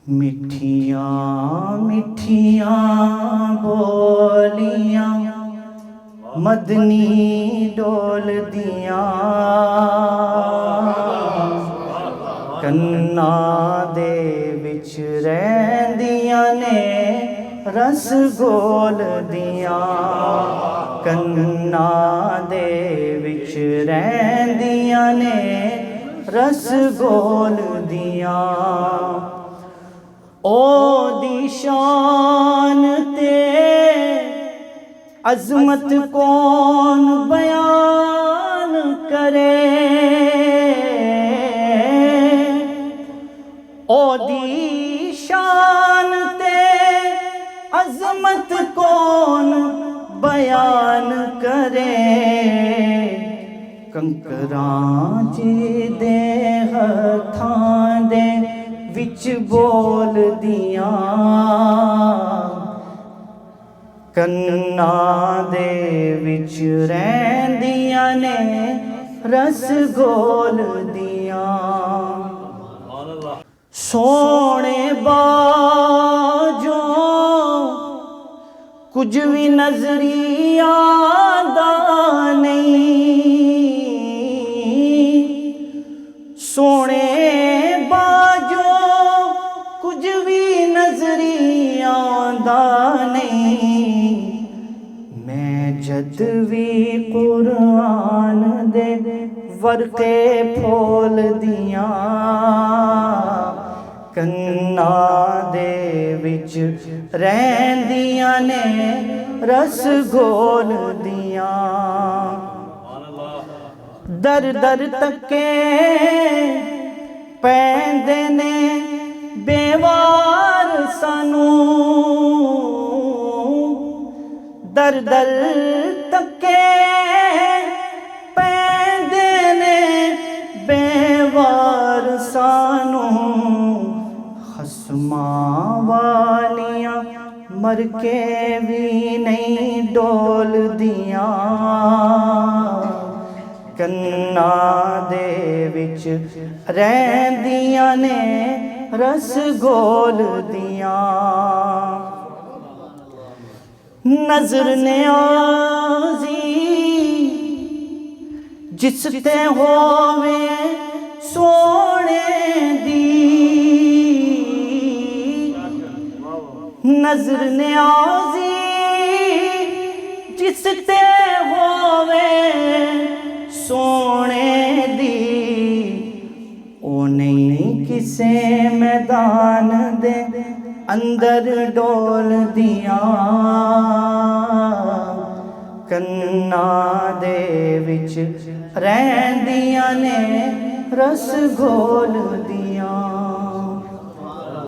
मिठियां मिठियां बोलियां मदनी डोल दियां कन्ना दे विच रहिंदियां ने रस घोल दियां कन्ना दे विच रहिंदियां ने रस घोल दियां ओ दी शान ते अज़मत कौन बयान करे ओ दी शान ते अज़मत कौन बयान करे कंकरां दे हथां दे विच बोल दियां कन्ना दे विच रहिंदियां ने रस घोल दियां सोने बाजों कुछ भी नजरी आंदा नहीं सोने जद भी कुरान दे वर्के फोल दियां कन्ना दे विच रहिंदियां ने रस घोल दियां दर दर तके पैंदे ने बेवार सानू दर दर तके पैंदे ने बेवार सानू खसमां वालियां मर के भी नहीं डोल दियां कन्ना दे विच रहिंदियां ने रस घोल दियां नजर न्याज़ी जिस ते होवे सोने दी नजर न्याज़ी जिस ते होवे सोने दी ओ नहीं किसे मैदान दे अंदर डोल दियां कन्ना दे विच रहिंदियां ने रस घोल दियां।